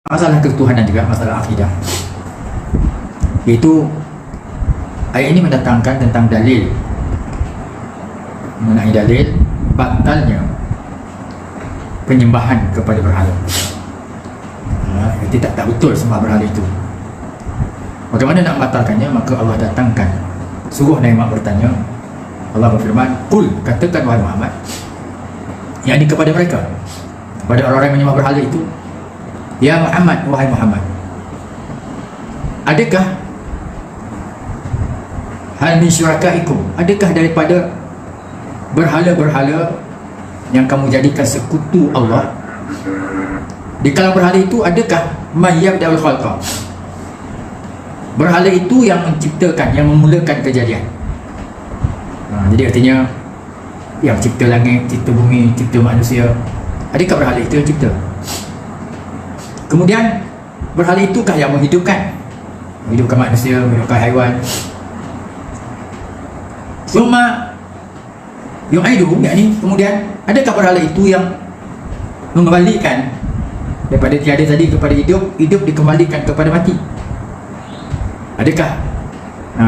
masalah ketuhanan juga, masalah akidah. Iaitu ayat ini mendatangkan tentang dalil, mengenai dalil batalnya penyembahan kepada berhala. Dia tak betul sembah berhala itu. Bagaimana nak membatalkannya? Maka Allah datangkan, suruh Nabi Muhammad bertanya. Allah berfirman, "Qul," katakan wahai Muhammad, yang ini kepada mereka, kepada orang-orang yang menyembah berhala itu, "Ya Muhammad, wahai Muhammad, adakah hal min syurakaikum, adakah daripada berhala-berhala yang kamu jadikan sekutu Allah, di kalangan berhala itu adakah mayyabda'ul khalqa, berhala itu yang menciptakan, yang memulakan kejadian?" Jadi artinya yang cipta langit, cipta bumi, cipta manusia, adakah berhala itu yang cipta? Kemudian berhala itukah yang menghidupkan manusia, menghidupkan haiwan? Summa yu'iduhum, yakni kemudian adakah berhala itu yang mengembalikan daripada tiada tadi kepada hidup, hidup dikembalikan kepada mati? Adakah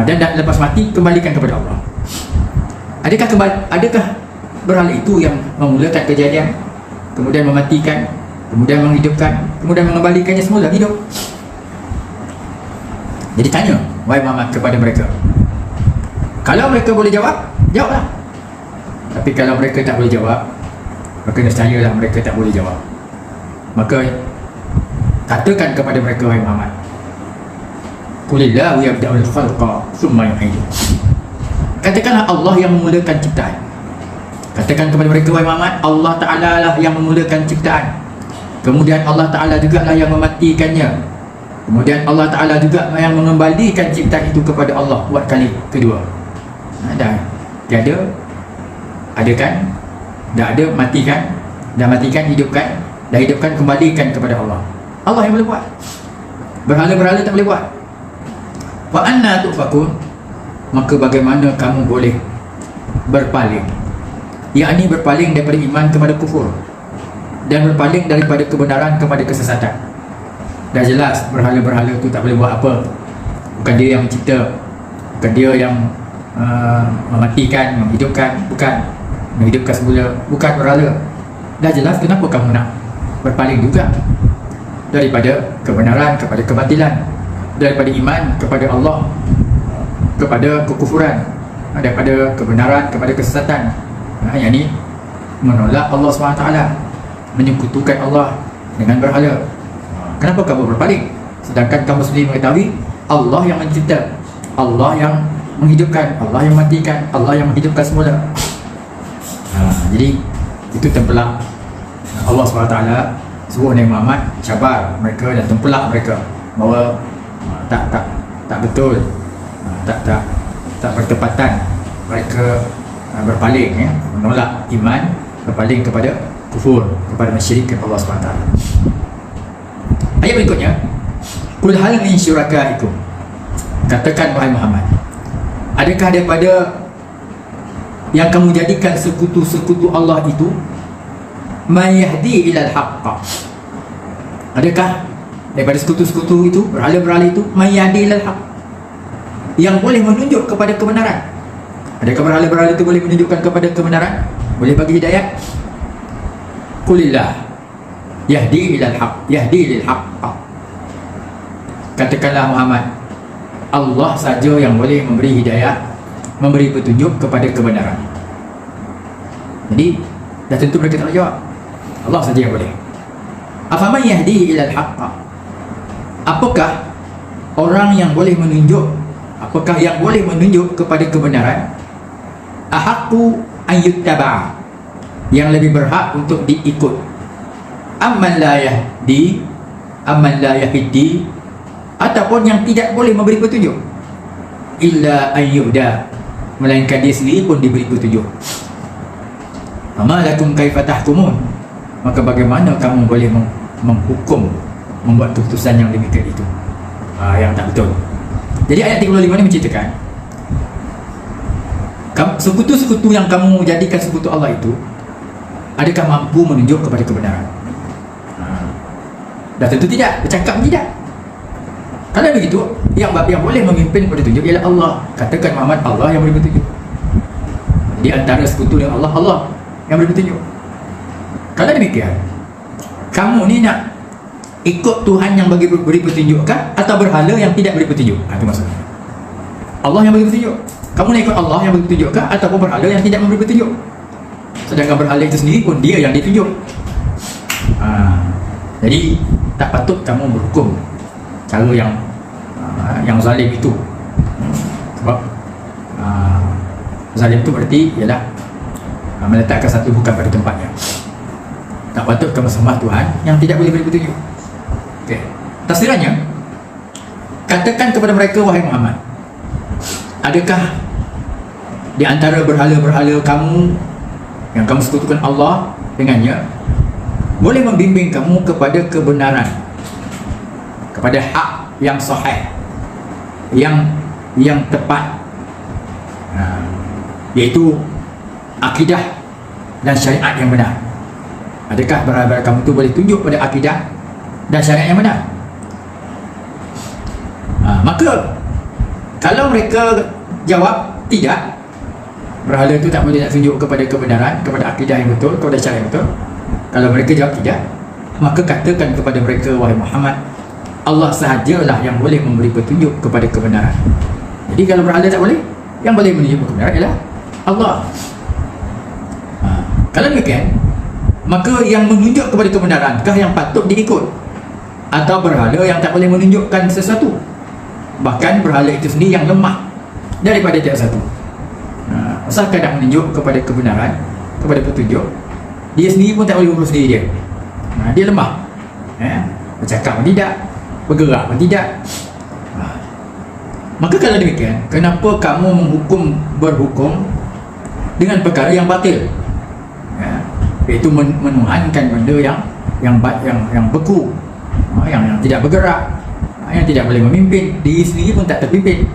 dan lepas mati kembalikan kepada Allah? Adakah berhala itu yang memulakan kejadian, kemudian mematikan, kemudian menghidupkan, kemudian mengembalikannya semula hidup? Jadi tanya wahai Muhammad kepada mereka. Kalau mereka boleh jawab, jawablah. Tapi kalau mereka tak boleh jawab, maka nescayalah mereka tak boleh jawab. Maka katakan kepada mereka wahai Muhammad, "Qulillahu yabda'ul khalqa tsumma yu'iduh." Katakanlah Allah yang memulakan ciptaan. Katakan kepada mereka wahai Muhammad, Allah Ta'ala lah yang memulakan ciptaan, kemudian Allah Ta'ala juga lah yang mematikannya, kemudian Allah Ta'ala juga yang mengembalikan ciptaan itu kepada Allah buat kali kedua. Dah tiada, ada kan? Dah ada, matikan, dah matikan, hidupkan, dah hidupkan, kembalikan kepada Allah. Allah yang boleh buat, berhala-berhala tak boleh buat. Wa anna tufakun, maka bagaimana kamu boleh berpaling, yakni berpaling daripada iman kepada kufur, dan berpaling daripada kebenaran kepada kesesatan. Dah jelas berhala-berhala itu tak boleh buat apa. Bukan dia yang mencipta, bukan dia yang mematikan, menghidupkan, bukan menghidupkan semula, bukan berhala. Dah jelas, kenapa kamu nak berpaling juga daripada kebenaran kepada kebatilan, daripada iman kepada Allah kepada kekufuran, daripada kebenaran kepada kesesatan? Yang ini menolak Allah SWT, menyekutukan Allah dengan berhala. Kenapa kamu berpaling? Sedangkan kamu sendiri mengetahui Allah yang mencipta, Allah yang menghidupkan, Allah yang matikan, Allah yang menghidupkan semula. Jadi itu tempelak Allah SWT suruh Nabi Muhammad cabar mereka dan tempelak mereka bahawa tak betul, tak bertepatan mereka berpaling, menolak iman, berpaling kepada kufur, kepada mensyirikkan Allah SWT. Ayat berikutnya, "Qul hal min syurakaikum," katakan wahai Muhammad, adakah daripada yang kamu jadikan sekutu-sekutu Allah itu, may yahdi ilal haqq, adakah daripada sekutu-sekutu itu, berhala-berhala itu, may yahdi ilal haqq, yang boleh menunjuk kepada kebenaran? Adakah berhala-berhala itu boleh menunjukkan kepada kebenaran, boleh bagi hidayah? Qulillah yahdi ilal haqq, yahdi lil haqq, katakanlah Muhammad, Allah saja yang boleh memberi hidayah, memberi petunjuk kepada kebenaran. Jadi dah tentu mereka tak boleh jawab, Allah saja yang boleh. Afaman yahdi ilal haqq, apakah orang yang boleh menunjuk, apakah yang boleh menunjuk kepada kebenaran? Ahaqqu an yuttaba, yang lebih berhak untuk diikut. Amman la yahdi, amman la yahdi, ataupun yang tidak boleh memberi petunjuk. Illa an yuhda, melainkan dia sendiri pun diberi petunjuk. Fama lakum kaifa tahkumun, maka bagaimana kamu boleh menghukum, membuat keputusan yang demikian itu, yang tak betul. Jadi ayat 35 ini menceritakan sekutu-sekutu yang kamu jadikan sekutu Allah itu, adakah mampu menunjuk kepada kebenaran? Dah tentu tidak, bercakap tidak. Kalau begitu, yang boleh memimpin petunjuk ialah Allah. Katakan Muhammad, Allah yang beri petunjuk. Di antara sekutu dengan Allah, Allah yang beri petunjuk. Kalau demikian, kamu ni nak ikut Tuhan yang beri petunjuk kah, atau berhala yang tidak beri petunjuk? Itu maksudnya. Allah yang beri petunjuk. Kamu nak ikut Allah yang beri petunjuk kah, ataupun berhala yang tidak memberi petunjuk? Sedangkan berhala itu sendiri pun dia yang ditunjuk. Jadi tak patut kamu berhukum cara yang zalim itu. Sebab zalim itu berarti ialah meletakkan satu bukan pada tempatnya. Tak patut kamu sembah Tuhan yang tidak boleh beri petunjuk. Okey. Tafsirannya, katakan kepada mereka, wahai Muhammad, adakah di antara berhala-berhala kamu yang kamu sekutukan Allah dengannya boleh membimbing kamu kepada kebenaran, kepada hak yang sahih, yang tepat, iaitu akidah dan syariat yang benar? Adakah berhala kamu itu boleh tunjuk pada akidah dan syariat yang benar? Maka kalau mereka jawab tidak, berhala itu tak boleh nak tunjuk kepada kebenaran, kepada akidah yang betul, kepada syariat yang betul. Kalau mereka jawab tidak, maka katakan kepada mereka, wahai Muhammad, Allah sahajalah yang boleh memberi petunjuk kepada kebenaran. Jadi kalau berhala tak boleh, yang boleh menunjuk kebenaran ialah Allah. Kalau demikian, maka yang menunjuk kepada kebenarankah yang patut diikut, atau berhala yang tak boleh menunjukkan sesuatu? Bahkan berhala itu sendiri yang lemah daripada tiap satu. Asalkan nak menunjuk kepada kebenaran, kepada petunjuk, dia sendiri pun tak boleh urus diri dia. Dia lemah. Bercakap pun tidak, bergerak pun tidak. Maka kalau demikian, kenapa kamu berhukum dengan perkara yang batil? Iaitu menuhankan benda yang beku, yang tidak bergerak, yang tidak boleh memimpin, diri sendiri pun tak terpimpin.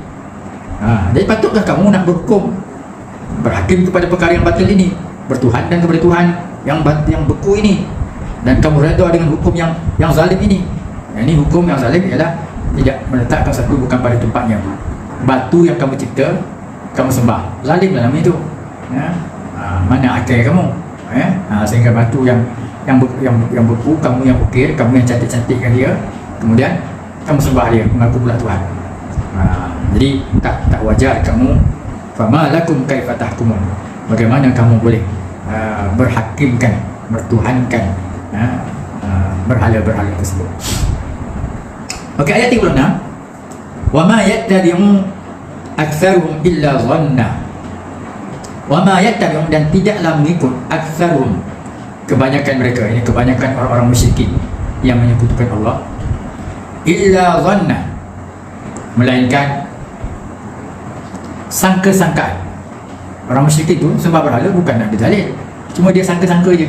Jadi patutkah kamu nak berhukum, berhakim kepada perkara yang batil ini, bertuhankan kepada Tuhan yang beku ini, dan kamu redha dengan hukum yang zalim ini? Ini hukum yang zalim ialah tidak meletakkan satu bukan pada tempatnya. Batu yang kamu cipta, kamu sembah, zalim dalam itu. Mana akal kamu? Sehingga batu yang beku, kamu yang ukir, kamu yang cantik-cantikkan dia, kemudian kamu sembah dia, mengaku pula Tuhan. Jadi tak wajar kamu. Fama lakum kaifa tahkumun, bagaimana kamu boleh berhakimkan, bertuhankan berhala-berhala tersebut? Okey, ayat 36. Wa ma yattabi'u aktsaruhum illa dhanna. Wa ma yattabi'u, dan tidaklah mengikut, aktsaruhum, kebanyakan mereka, ini kebanyakan orang-orang musyrikin yang menyekutukan Allah, illa dhanna, melainkan sangka-sangkaan. Orang musyrik itu sembah berhala bukan nak berdalil, cuma dia sangka-sangka je.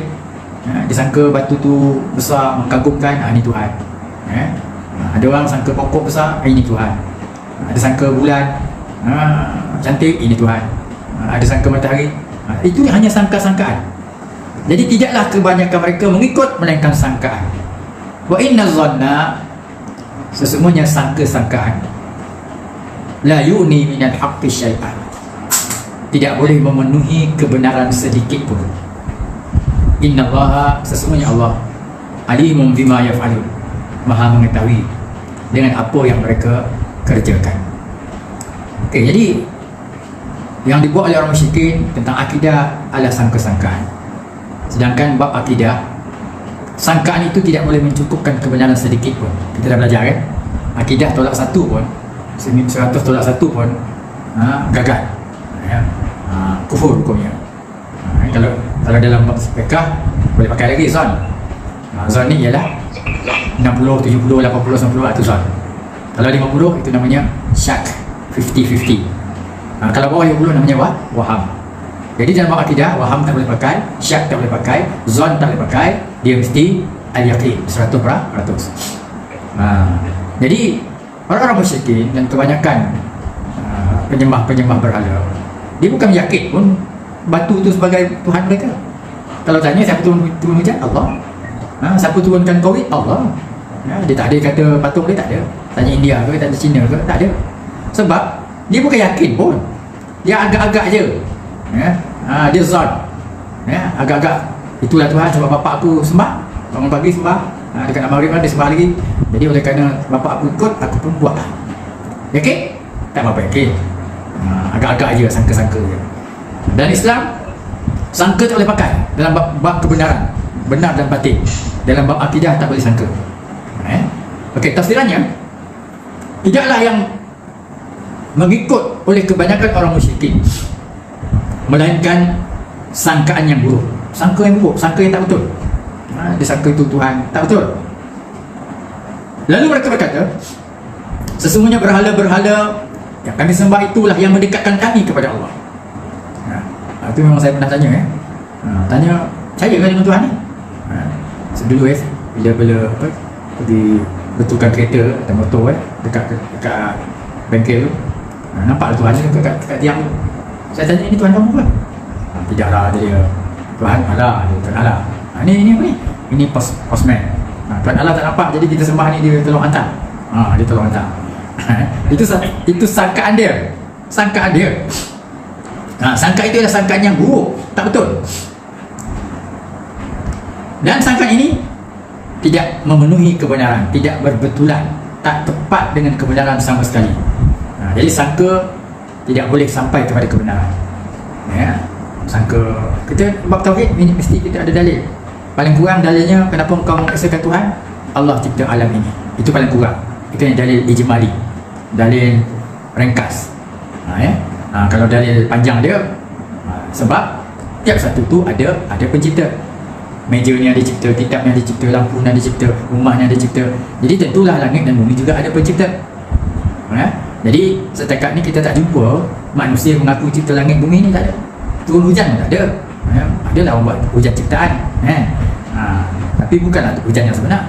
Dia sangka batu tu besar, mengagumkan, ini Tuhan. Ada orang sangka pokok besar, ini Tuhan. Ada sangka bulan cantik, ini Tuhan. Ada sangka matahari, itu hanya sangka-sangkaan. Jadi tidaklah kebanyakan mereka mengikut, melainkan sangkaan. Wa inna dhanna, sesungguhnya sangka-sangkaan, la yu'ni minal haqqi syai'an, tidak boleh memenuhi kebenaran sedikit pun. Innallaha, sesungguhnya Allah, alimun bima yaf'alun, maha mengetahui dengan apa yang mereka kerjakan. Okey, jadi yang dibuat oleh orang musyrikin tentang akidah adalah sangka-sangkaan. Sedangkan bab akidah, sangkaan itu tidak boleh mencukupkan kebenaran sedikit pun. Kita dah belajar kan? Akidah tolak satu pun, 100 tolak satu pun gagal, kufur hukumnya. Kalau dalam fiqh boleh pakai lagi zon. Zon ni ialah 60, 70, 80, 90 itu zon. Kalau 50 itu namanya syak, 50-50. Kalau bawah 50 namanya waham. Jadi dalam bab akidah, waham tak boleh pakai, syak tak boleh pakai, zon tak boleh pakai, dia mesti al-yaqin 100%. Jadi orang-orang musyrikin dan kebanyakan penyembah-penyembah berhala, dia bukan yakin pun batu itu sebagai Tuhan mereka. Kalau tanya siapa turun hujan, Allah. Siapa turunkan COVID, Allah. Dia tak ada kata patung dia, tak ada. Tanya India ke, tak ada Cina ke, tak ada. Sebab dia bukan yakin pun, dia agak-agak je. Dia zon, agak-agak itulah Tuhan sebab bapak aku sembah, bangun pagi sembah, dekat nak maghrib dia sembah lagi. Jadi oleh kerana bapak aku ikut, aku pun buat lah. Yakin? Tak apa-apa yakin. Agak-agak je, sangka-sangka je. Dan Islam, sangka tak boleh pakai dalam bab kebenaran, benar dan batin. Dalam bab akidah tak boleh sangka. Okey, tafsirannya, tidaklah yang mengikut oleh kebanyakan orang musyrikin, melainkan sangkaan yang buruk. Sangka yang buruk, sangka yang tak betul. Dia sangka itu Tuhan, tak betul. Lalu mereka berkata, sesungguhnya berhala-berhala yang kami sembah itulah yang mendekatkan kami kepada Allah. Itu memang saya pernah tanya. Tanya, percaya ke dengan Tuhan ni? Sebelum bila pergi betulkan kereta atau motor dekat bengkel tu, nampak Tuhan ni dekat tiang tu. Saya tanya, ini Tuhan kamu ke? Tidaklah, dia Tuhan Allah, dia Tuhan Allah. Ini apa ni? Ini postman. Tuhan Allah tak nampak, jadi kita sembah ni, dia tolong hantar. Dia tolong hantar. Itu sangkaan dia. Sangkaan dia. Sangka itu adalah sangkaan yang buruk, tak betul. Dan sangkaan ini tidak memenuhi kebenaran, tidak berbetulan, tak tepat dengan kebenaran sama sekali. Jadi sangka tidak boleh sampai kepada kebenaran. Sangka kita bab tauhid ini mesti kita ada dalil. Paling kurang dalilnya kenapa engkau mengesahkan Tuhan? Allah cipta alam ini. Itu paling kurang. Itu yang dalil ijmali, dalil ringkas. Kalau dalil panjang dia, sebab tiap satu tu ada pencipta. Meja ni ada cipta, kitab ni ada cipta, lampu ni ada cipta, rumah ni ada cipta. Jadi tentulah langit dan bumi juga ada pencipta. Jadi setakat ni kita tak jumpa manusia mengaku cipta langit bumi ni, tak ada. Turun hujan tak ada. Adalah orang buat hujan ciptaan. Tapi bukanlah hujan yang sebenar.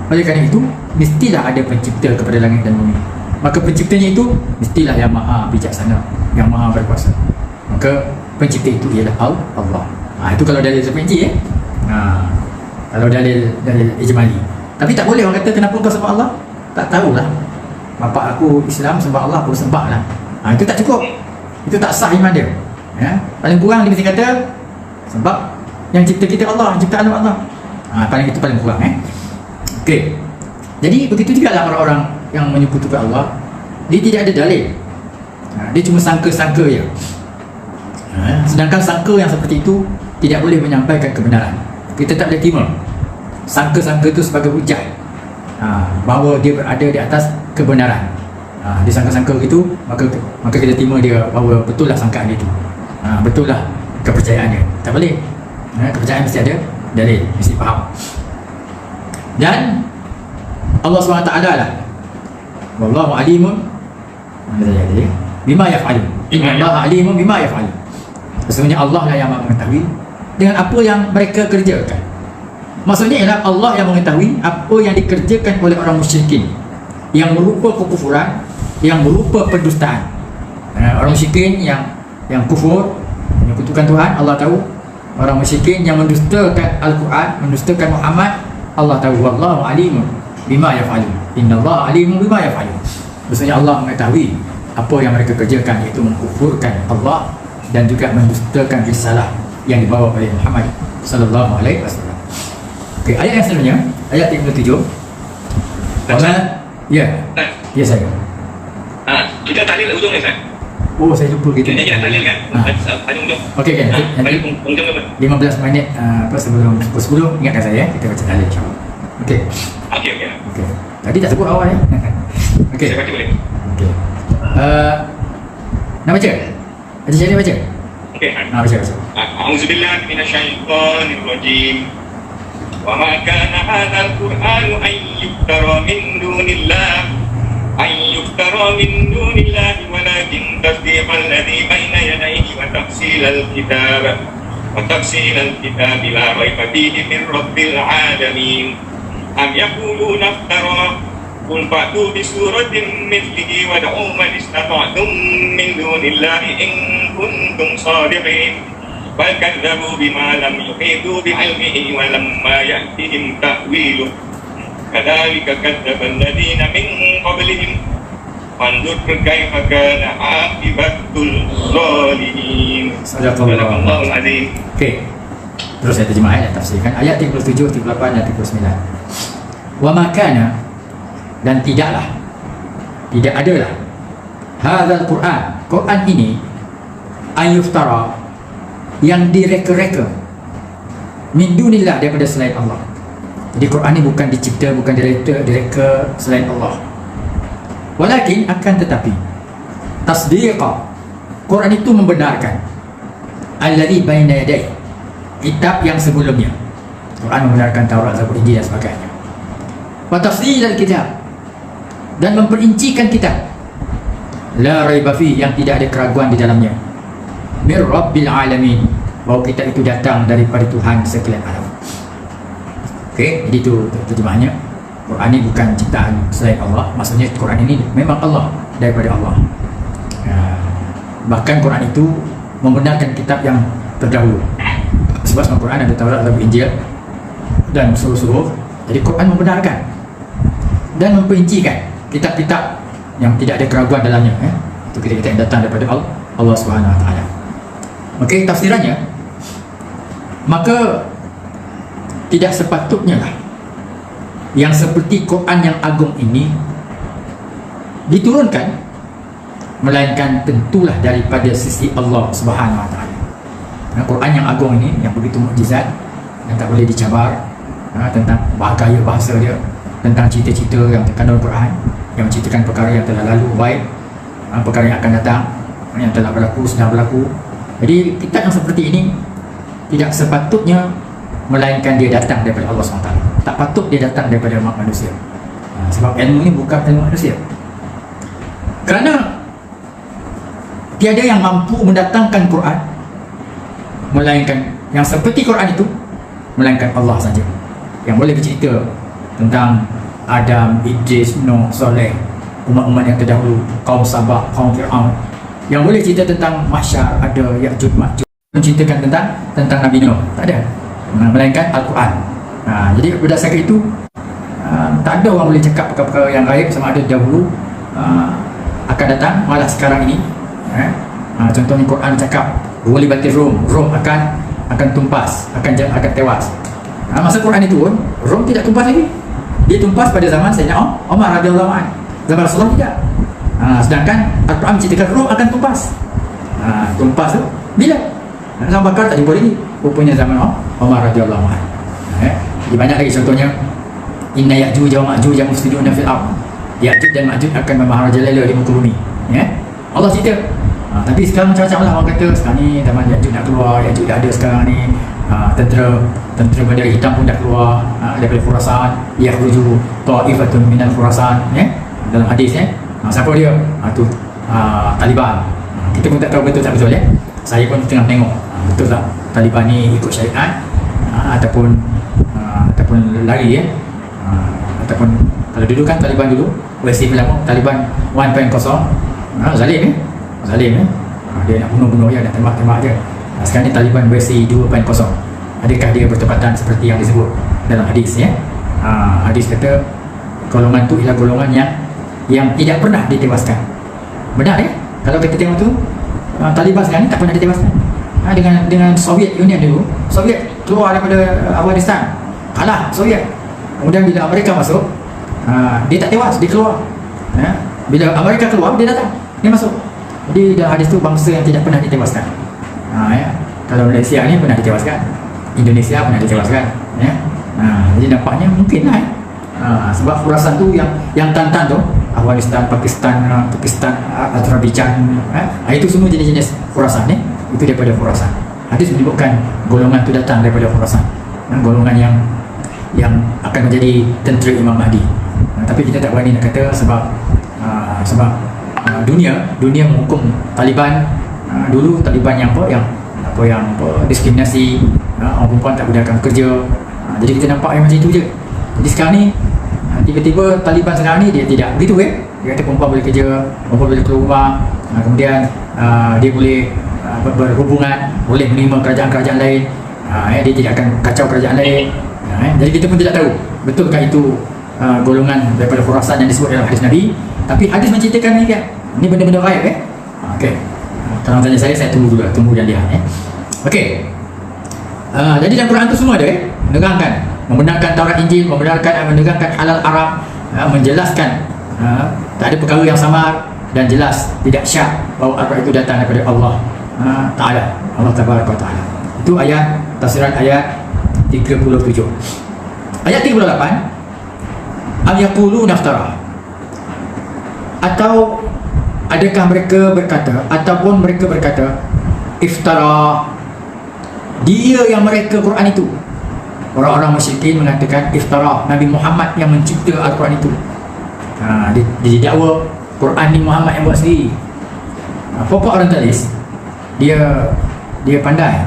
Oleh kerana itu, mestilah ada pencipta kepada langit dan bumi. Maka penciptanya itu mestilah yang maha bijaksana, yang maha berkuasa. Maka pencipta itu ialah Allah. Itu kalau dalil terperinci. Kalau dalil ijmali. Tapi tak boleh orang kata kenapa kau sembah Allah? Tak tahulah. Bapak aku Islam, sembah Allah, aku sembah lah. Itu tak cukup. Itu tak sah iman dia. Paling kurang dia mesti kata sebab yang cipta kita Allah, ciptaan Allah. Itu paling kurang. Okey. Jadi begitu juga lah orang-orang yang menyekutukan Allah, dia tidak ada dalil. Dia cuma sangka-sangka je. Sedangkan sangka yang seperti itu tidak boleh menyampaikan kebenaran. Kita tak boleh terima sangka-sangka itu sebagai hujah bahawa dia berada di atas kebenaran. Dia sangka-sangka gitu, maka kita terima dia bahawa betul lah sangkaan dia itu, betul lah kepercayaan dia. Tak boleh. Kepercayaan mesti ada dalil, mesti faham. Dan Allah SWT lah, wallahu alimun bima yaf'alun. Innallaha alimun bima yaf'alun. Sesungguhnya Allah lah yang mengetahui dengan apa yang mereka kerjakan. Maksudnya ialah Allah yang mengetahui apa yang dikerjakan oleh orang musyrikin yang berupa kekufuran, yang berupa pendustaan. Orang musyrikin yang kufur, menyekutukan Tuhan, Allah tahu. Orang musyrikin yang mendustakan Al-Quran, mendustakan Muhammad, Allah tahu. Wallahu alimun bima yaf'alun. Innallaha alimun bima yaf'alun. Maksudnya Allah mengetahui apa yang mereka kerjakan, iaitu mengkufurkan Allah dan juga mendustakan risalah yang dibawa oleh Muhammad sallallahu alaihi wasallam. Okey, ayat yang selanjutnya, ayat 37. Ya saya. Kita tahlil ujung ni, Ustaz. Saya lupa kita. Ini kita tahlil kan? Ada ujung. Okey, nanti ujung apa? 15 minit sebelum 10 ingatkan saya, kita baca tahlil insya-Allah. Okey. Okey. Tadi tak sebut awal ya. Okey. Saya baca boleh. Okey. Nak baca? Ada jadi baca? Okey. Baca. A'udzubillahi minasyaitonir rajim. Wa ma kana hadzal qur'anu an yuftara min dunillahi walakin tasdiqal ladzi baina yadayhi wa tafsilal kitab la raiba fihi min rabbil alamin. Am yaquluna iftara qul fa'tu bi suratin mithlihi wad'u man istata'tum min dunillahi in kuntum shadiqin. Bal kadzabu bima lam yuhitu bi'ilmihi wa lamma ya'tihim ta'wiluh كذلك كذب الذين من قبلهم فانظر كيف كان عاقبة الظالمين. صدق الله العظيم. Okey. Terus saya terjemah dan tafsirkan ayat 37, 38 dan 39. Wa ma kana, dan tidaklah, tidak adalah, hadzal Quran, Quran ini, ayuftara, yang direka-reka, min dunillah, daripada selain Allah. Jadi Quran ini bukan dicipta, bukan direka selain Allah. Walakin, akan tetapi, tasdiqa, Quran itu membenarkan alladhi baina yadayhi, kitab yang sebelumnya. Quran membenarkan Taurat, Zabur, Injil dan sebagainya. Wa tafsil al-kitab, dan memperincikan kitab, la raiba fi, yang tidak ada keraguan di dalamnya, mir rabbil alamin, bahawa kitab itu datang daripada Tuhan sekalian alam. Okey, jadi itu terjemahannya. Quran ini bukan ciptaan selain Allah. Maksudnya Quran ini memang Allah, daripada Allah. Bahkan Quran itu membenarkan kitab yang terdahulu. Sebab dalam Quran ada Taurat, Zabur, Injil dan seluruh. Jadi Quran membenarkan dan memperincikan kitab-kitab yang tidak ada keraguan dalamnya. Itu kitab-kitab yang datang daripada Allah Subhanahu Wa Taala. Okey, tafsirannya, maka tidak sepatutnya lah yang seperti Quran yang agung ini diturunkan, melainkan tentulah daripada sisi Allah Subhanahu Wa Taala. Quran yang agung ini, yang begitu mukjizat yang tak boleh dicabar, tentang gaya bahasa dia, tentang cerita-cerita yang terkandung Quran, yang menceritakan perkara yang telah lalu baik, perkara yang akan datang, yang telah berlaku, sedang berlaku. Jadi kitab yang seperti ini tidak sepatutnya melainkan dia datang daripada Allah SWT. Tak patut dia datang daripada manusia. Sebab ilmu ini bukan ilmu manusia. Kerana tiada yang mampu mendatangkan Quran melainkan yang seperti Quran itu, melainkan Allah saja yang boleh bercerita tentang Adam, Idris, Nuh, Soleh, umat-umat yang terdahulu, kaum Sabah, kaum Fir'aun, yang boleh cerita tentang mahsyar, ada Ya'juj Ma'juj, menceritakan tentang Nabi Nuh. Tak ada, melainkan Al-Quran. Jadi berdasarkan itu, tak ada orang boleh cakap perkara-perkara yang gaib sama ada dahulu, akan datang, malah sekarang ini. Contohnya Quran cakap Ghulibatir Rum, Rum akan tumpas, akan tewas. Masa Quran itu pun Rum tidak tumpas lagi. Dia tumpas pada zaman Sayyidina Umar radhiyallahu anhu. Zaman Rasulullah tidak. Sedangkan Al-Quran menceritakan Rum akan tumpas. Tumpas tu bila? Abu Bakar tak jumpa lagi. Rupanya zaman Umar radhiyallahu anhu. Jadi banyak lagi contohnya. Inna Ya'juj wa Ma'juj mufsiduna fil ardh. Ya'juj dan Ma'juj akan memaharajalela di muka bumi. Allah cerita. Tapi sekarang macam-macam lah orang kata. Sekarang ni zaman Ya'juj nak keluar, Ya'juj dah ada sekarang ni. Tentera bendera hitam pun dah keluar daripada Khurasan. Yakhruju ta'ifatun minal Khurasan, dalam hadis. Siapa dia? Tu Taliban. Kita pun tak tahu betul tak betul. Saya pun tengah tengok betul tak Taliban ni ikut syariat ataupun lari, ataupun kalau dulu kan Taliban dulu versi lama Taliban 1.0, zalim dia nak bunuh dia, nak tembak je. Sekarang ni Taliban versi 2.0. Adakah dia bertepatan seperti yang disebut dalam hadis? Hadis kata golongan tu ialah golongan yang tidak pernah ditewaskan. Benar kalau kita tengok tu Taliban sekarang ni tak pernah ditewaskan. Dengan Soviet Union dulu, Soviet keluar daripada Afghanistan, kalah Soviet. Kemudian bila Amerika masuk, dia tak tewas, dia keluar. Bila Amerika keluar, dia datang, dia masuk. Jadi dalam hadis tu bangsa yang tidak pernah ditewaskan. Kalau Malaysia ni pernah ditewaskan, Indonesia pernah ditewaskan. Jadi nampaknya mungkin lah. Sebab Khurasan tu yang tantan tu, Afghanistan, Pakistan, Azerbaijan, itu semua jenis-jenis Khurasan itu daripada Khurasan. Hadis menyebutkan golongan tu datang daripada Khurasan, golongan yang akan menjadi tentera Imam Mahdi. Tapi kita tak berani nak kata sebab dunia menghukum Taliban. Dulu Taliban yang diskriminasi, orang perempuan tak boleh akan bekerja. Jadi kita nampak yang macam itu je. Jadi sekarang ni tiba-tiba Taliban sekarang ni dia tidak begitu. Dia kata perempuan boleh kerja, perempuan boleh keluar rumah, kemudian dia boleh berhubungan, boleh menerima kerajaan-kerajaan lain. Dia tidak akan kacau kerajaan lain. Jadi kita pun tidak tahu betulkah itu golongan daripada Khurasan yang disebut dalam hadis Nabi. Tapi hadis menceritakan ni kan, ni benda-benda gaib okey. Tolong tanya saya tunggu juga, tunggu dan lihat okey. Jadi dalam Quran tu semua ada menerangkan, membenarkan Taurat Injil, menerangkan halal haram, menjelaskan tak ada perkara yang samar, dan jelas tidak syak bahawa Al-Quran itu datang daripada Allah Ta'ala, Allah Tabaraka Ta'ala. Itu ayat, tafsiran ayat 37. Ayat 38, am yaqulu naftara, atau adakah mereka berkata, ataupun mereka berkata iftara, dia yang mereka Quran itu. Orang-orang musyrikin mengatakan iftara, Nabi Muhammad yang mencipta Al-Quran itu. Dia didakwa Quran ni Muhammad yang buat sendiri. Pokok orientalis dia pandai,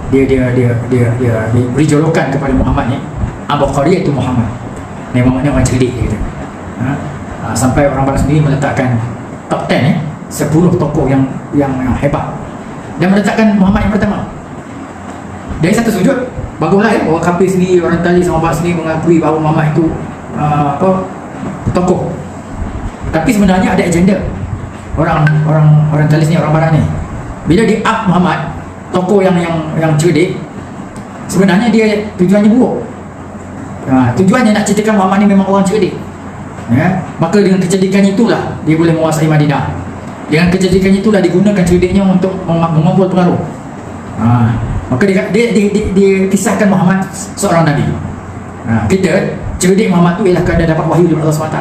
dia beri julukan kepada Muhammad ni Abqari, itu Muhammad ni maknanya orang cerdik dia kata. Sampai orang barat sendiri meletakkan top 10 10 tokoh yang hebat, dan meletakkan Muhammad yang pertama. Dari satu sudut baguslah orang kafir sendiri, orientalis, orang barat sendiri mengakui bahawa Muhammad itu tokoh. Tapi sebenarnya ada agenda orang orientalis ni, orang barat ni. Bila dia up Muhammad tokoh yang cerdik, sebenarnya dia tujuannya buruk. Tujuannya nak ceritakan Muhammad ni memang orang cerdik. Maka dengan kecerdikan itulah dia boleh menguasai Madinah. Dengan kecerdikan itulah digunakan cerdiknya untuk mengumpul pengaruh. Maka dia kisahkan Muhammad seorang Nabi. Kita cerdik Muhammad tu ialah kerana dapat wahyu daripada Allah SWT.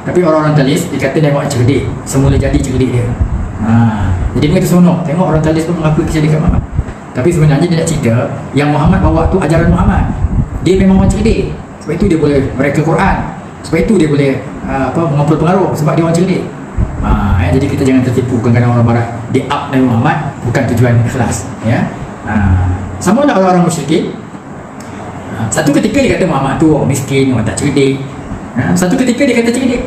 Tapi orang orientalis dikata dia buat cerdik, semula jadi cerdik dia. Jadi mereka seronok tengok orang orientalis pun mengakui kecerdikan Muhammad. Tapi sebenarnya dia nak cerita yang Muhammad bawa tu ajaran Muhammad. Dia memang orang cerdik, sebab itu dia boleh mereka Quran, sebab itu dia boleh mengumpul pengaruh, sebab dia orang cerdik. Jadi kita jangan tertipu kadang-kadang orang barat dia up Nabi Muhammad bukan tujuan ikhlas. Sama lah orang-orang musyrikin. Satu ketika dia kata Muhammad tu orang miskin, orang tak cerdik. Satu ketika dia kata cerdik.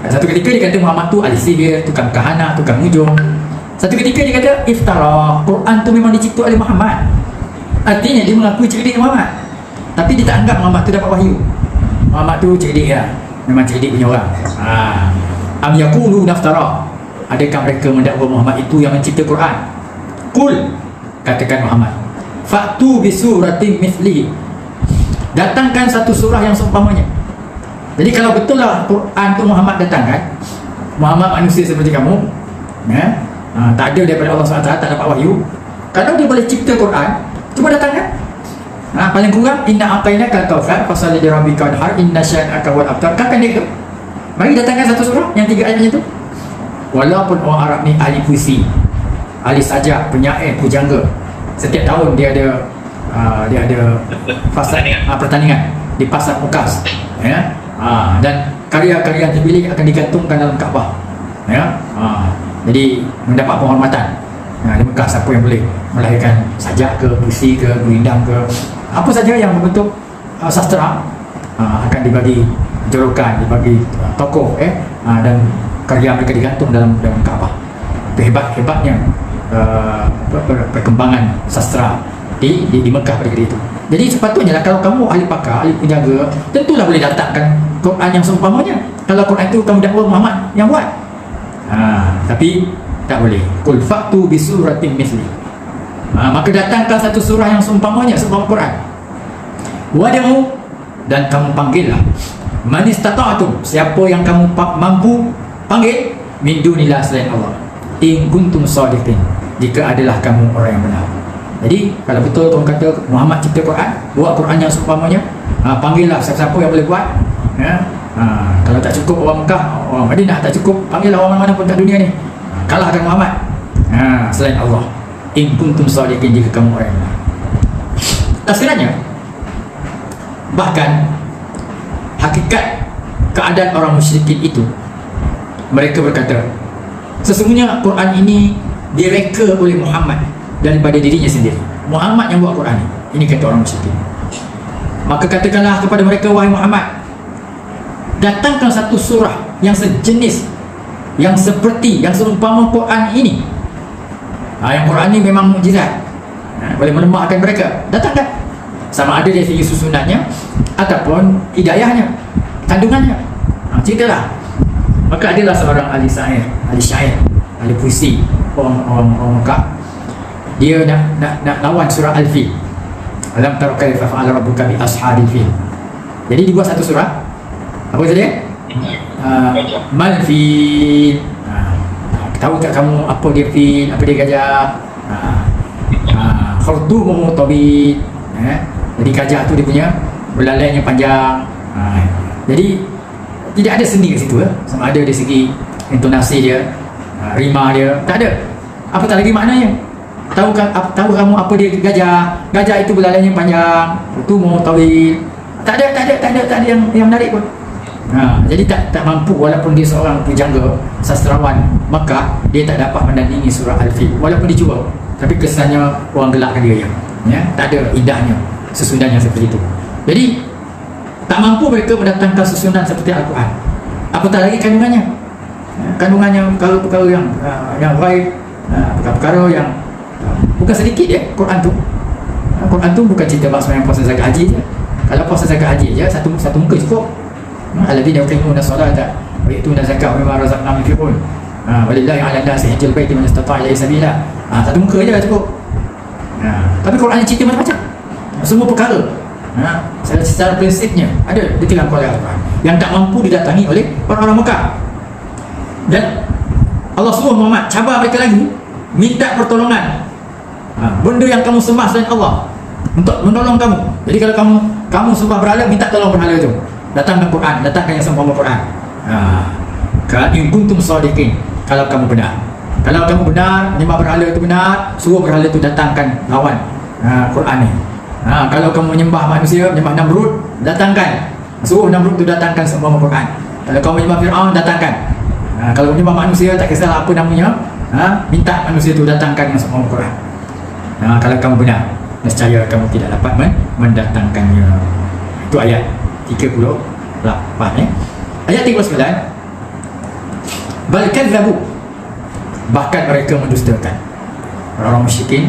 Satu ketika dia kata Muhammad tu ahli sihir, tukang kahana, tukang hujung. Satu ketika dia kata iftara, Quran tu memang dicipta oleh Muhammad. Artinya dia mengakui cerdik Muhammad, tapi dia tak anggap Muhammad tu dapat wahyu. Muhammad tu cerdik lah, memang cerdik punya orang. Am yaqulu naftara, adakah mereka mendakwa Muhammad itu yang mencipta Quran? Qul, katakan Muhammad, fa'tu bi suratin mithlihi, datangkan satu surah yang seumpamanya. Jadi kalau betul lah Quran tu Muhammad datangkan, Muhammad manusia seperti kamu, tak ada daripada Allah SWT, tak dapat wahyu. Kalau dia boleh cipta Quran, cuba datangkan. Paling kurang inna a'tainakal kautsar fasalli li rabbika wanhar inna syani'aka wal abtar. Kan dia tu, mari datangkan satu surah yang 3 ayat macam tu. Walaupun orang Arab ni ahli puisi, ahli sajak, penyair, pujangga, setiap tahun dia ada fasa pertandingan di pasar Mukas, dan karya-karya yang terpilih akan digantungkan dalam Kaabah, jadi mendapat penghormatan di Mekah. Siapa yang boleh melahirkan sajak ke, puisi ke, gurindam ke, apa saja yang berbentuk sastra, akan dibagi jorokan, dibagi tokoh, dan karya mereka digantung dalam Kaabah. Itu hebatnya perkembangan sastra di Mekah pada ketika itu. Jadi sepatutnya lah, kalau kamu ahli pakar, ahli penjaga, tentulah boleh datangkan Quran yang seumpamanya. Kalau Quran itu kamu dakwa Muhammad yang buat, tapi tak boleh. Qul fa'tu bi suratin mithli, maka datangkan satu surah yang seumpamanya, seumpama Quran. Wad'u, dan kamu panggillah, man istata'tum, siapa yang kamu mampu panggil, min dunillah, selain Allah, in kuntum shadiqin, jika adalah kamu orang yang benar. Jadi kalau betul tuan kata Muhammad cipta Quran, buat Quran yang seumpamanya, panggillah siapa-siapa yang boleh buat. Kalau tak cukup orang Mekah, orang Madinah tak cukup, panggillah orang mana pun kat dunia ni, kalahkan Muhammad selain Allah, in kuntum shadiqin, jika kamu orang yang benar. Tafsirannya, bahkan hakikat keadaan orang musyrikin itu, mereka berkata sesungguhnya Quran ini direka oleh Muhammad daripada dirinya sendiri. Muhammad yang buat Quran ini kata orang musyrikin. Maka katakanlah kepada mereka, wahai Muhammad, datangkan satu surah yang sejenis, yang seperti, yang seumpama Quran ini. Yang Quran ini memang mukjizat, boleh melemahkan mereka. Datangkan. sama ada dari segi susunannya ataupun hidayahnya, kandungannya. Ceritalah. Maka adalah seorang ahli syair, ahli puisi, orang Mekah. Dia nak lawan surah Al-Fil. Alam tara kaifa fa'ala rabbuka bi ashabil fil. Jadi dibuat satu surah. Apa tadi? Mal fil. Tahu tak kamu apa dia fil, apa dia gajah? Khurdumu tabid. Jadi gajah tu dia punya belalainya panjang. Jadi tidak ada sendi kat situ, sama ada dari segi intonasi dia, rima dia, tak ada. Apatah lagi maknanya. Tahu kamu apa dia gajah? Gajah itu belalainya panjang, khurdumu tabid. Tak ada yang menarik pun. Jadi tak mampu, walaupun dia seorang pujangga sastrawan Makkah, dia tak dapat menandingi surah Al-Fil walaupun dia cuba. Tapi kesannya orang gelakkan dia ya. Tak ada indahnya susunannya seperti itu. Jadi tak mampu mereka mendatangkan susunan seperti Al-Quran. Apatah lagi kandungannya. Kandungannya perkara-perkara yang baik, perkara-perkara yang bukan sedikit ya. Quran tu bukan cerita bab sembahyang puasa zakat haji je. Kalau puasa zakat haji je satu muka cukup. Alladzina yuqimuna as-salata wa yu'tuna zakata wa mimma razaqnahum yunfiqun. Walillahi 'ala an-nasi hajjul baiti man istata'a ilaihi sabila. Satu muka je cukup. Tapi Quran cerita macam-macam. Semua perkara. Secara prinsipnya ada diterangkan oleh Al-Quran yang tak mampu didatangi oleh orang-orang Mekah. Dan Allah suruh Muhammad cabar mereka lagi, minta pertolongan. Benda yang kamu sembah selain Allah untuk menolong kamu. Jadi kalau kamu sembah berhala, minta tolong berhala itu. Datangkan Quran, datangkan yang sempurna Quran. In kuntum shadiqin, kalau kamu benar. Kalau kamu benar, menyembah berhala itu benar, suruh berhala itu datangkan lawan Quran ni. Kalau kamu menyembah manusia, menyembah Namrud, datangkan, suruh Namrud itu datangkan sempurna Quran. Kalau kamu menyembah Fir'aun, datangkan. Kalau menyembah manusia, tak kisahlah apa namanya, minta manusia itu datangkan yang sempurna Quran. Kalau kamu benar, nescaya kamu tidak dapat mendatangkannya. Itu ayat 38 ya. Ayat 39. Bal kadzabu, bahkan mereka mendustakan. Orang musyrikin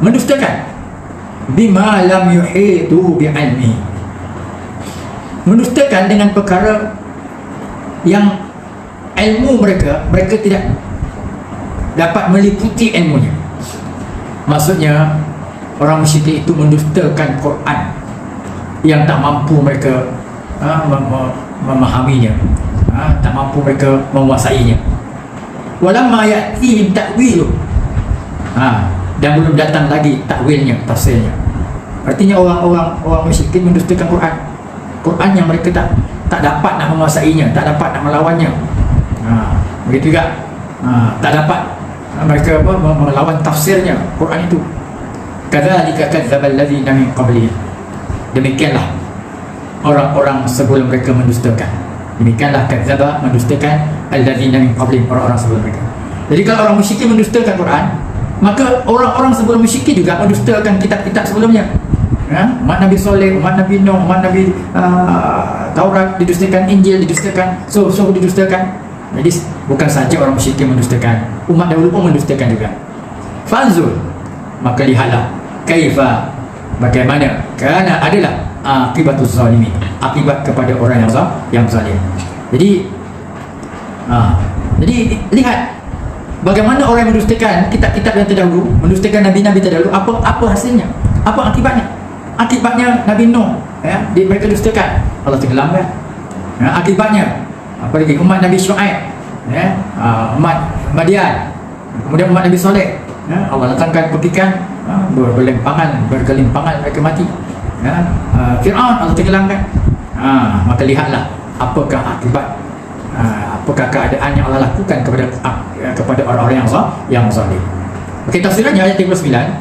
mendustakan bima lam yuhitu bi'ilmi, mendustakan dengan perkara yang ilmu mereka tidak dapat meliputi ilmunya. Maksudnya orang musyrik itu mendustakan Quran yang tak mampu mereka memahaminya, tak mampu mereka menguasainya. Walamma ya'tihim ta'wilu, dan belum datang lagi takwilnya, tafsirnya. Artinya orang musyrikin mendustakan Quran yang mereka tak dapat nak menguasainya, tak dapat nak melawannya. Begitu juga tak dapat mereka melawan tafsirnya Quran itu. Kadzalika kadzdzaba alladzina min qablihim, demikianlah orang-orang sebelum mereka mendustakan. Demikianlah kadzdzaba, mendustakan, alladzina min qablihim, orang-orang sebelum mereka. Jadi kalau orang musyrikin mendustakan Quran, maka orang-orang sebelum musyrikin juga mendustakan kitab-kitab sebelumnya. Umat Nabi Soleh, umat Nabi Nuh, umat Nabi Taurat didustakan, Injil didustakan, so didustakan. Jadi bukan saja orang musyrikin mendustakan, umat dahulu pun mendustakan juga. Fanzur, maka lihatlah kaifa, bagaimana, kerana adalah akibatus zalimin, akibat kepada orang yang zalim. Jadi lihat bagaimana orang yang mendustakan kitab-kitab yang terdahulu, mendustakan nabi-nabi terdahulu, apa hasilnya, apa akibatnya. Akibatnya Nabi Nuh, mereka dustakan, Allah tenggelamkan. Akibatnya apa lagi, umat Nabi Syuaib, umat Madian, kemudian umat Nabi Soleh, Allah datangkan petikan, bergelimpangan mereka mati. Fir'aun Allah tenggelamkan. Maka lihatlah apakah akibat, apakah keadaan yang Allah lakukan kepada orang-orang yang zalim. Okey, tafsirannya ayat 39.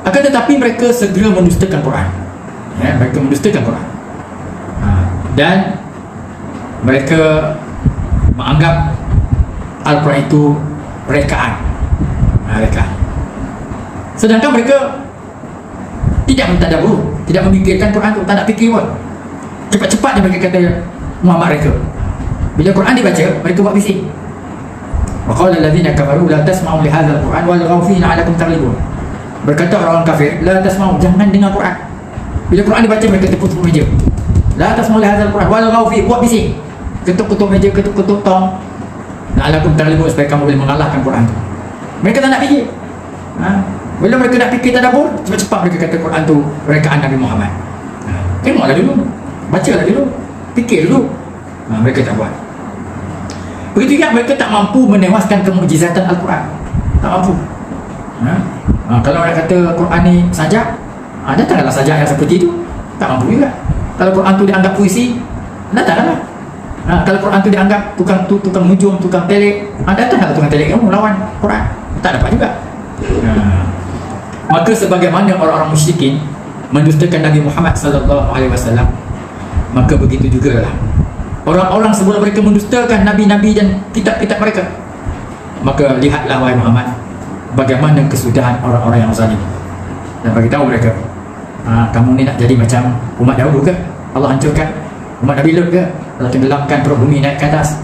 Akan tetapi mereka segera mendustakan Quran. Mereka mendustakan Quran. Dan mereka menganggap Al-Quran itu rekaan. Sedangkan mereka tidak mentadabbur, tidak memikirkan Quran itu, tak nak fikir pun. Cepat-cepat dia mereka kata Muhammad mereka. Bila Quran dibaca, mereka buat bising. Wa qala alladzina kafaru la tasma'u li hadzal Quran walghaw fihi la'allakum taghlibun. Berkata orang kafir, la tasma'u, jangan dengar Quran. Bila Quran dibaca mereka tepuk meja. La tasma'u li hadzal Quran wal ghaw fi, buat bising. Ketuk-ketuk meja, ketuk-ketuk tong. La'allakum taghlibun, supaya kamu boleh mengalahkan Quran tu. Mereka tak nak fikir. Bila mereka nak fikir tadabbur, cepat-cepat mereka kata Quran tu rekaan Nabi Muhammad. Tengoklah dulu, bacalah dulu, fikir dulu. Mereka tak buat. Begitu juga mereka tak mampu menewaskan kemujizatan Al-Quran. Tak mampu. Kalau orang kata Quran ni sajak, datanglah sajak yang seperti itu. Tak mampu juga. Kalau Quran tu dianggap puisi, datanglah. Kalau Quran tu dianggap tukang hujum, tukang telik, datanglah tukang telik kamu lawan Quran. Tak dapat juga. Maka sebagaimana orang-orang musyrikin mendustakan Nabi Muhammad sallallahu alaihi wasallam, maka begitu jugalah orang-orang sebelum mereka mendustakan nabi-nabi dan kitab-kitab mereka. Maka lihatlah wahai Muhammad, bagaimana kesudahan orang-orang yang zalim. Dan bagi tahu mereka, kamu ni nak jadi macam umat dahulu ke? Allah hancurkan umat Nabi Lut ke? Allah tenggelamkan perut bumi naik ke atas.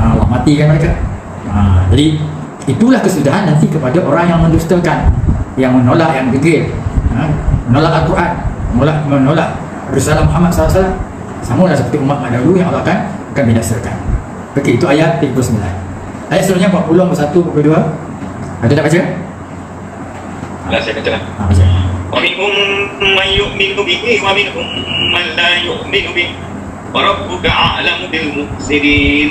Allah matikan mereka. Jadi itulah kesudahan nanti kepada orang yang mendustakan, yang menolak, yang degil, menolak Al-Quran, menolak Rasulullah Muhammad SAW. Sama lah seperti umat dahulu yang Allah akan binasakan. Okey, itu ayat 39. Ayat seterusnya 40, 41, 42. Ada tak baca? Saya baca lah. Baca. وَمِنْهُمْ مَنْ يُؤْمِنُ بِهِ وَمِنْهُمْ مَنْ لَا يُؤْمِنُ بِهِ وَرَبُّكَ أَعْلَمُ بِالْمُفْسِدِينَ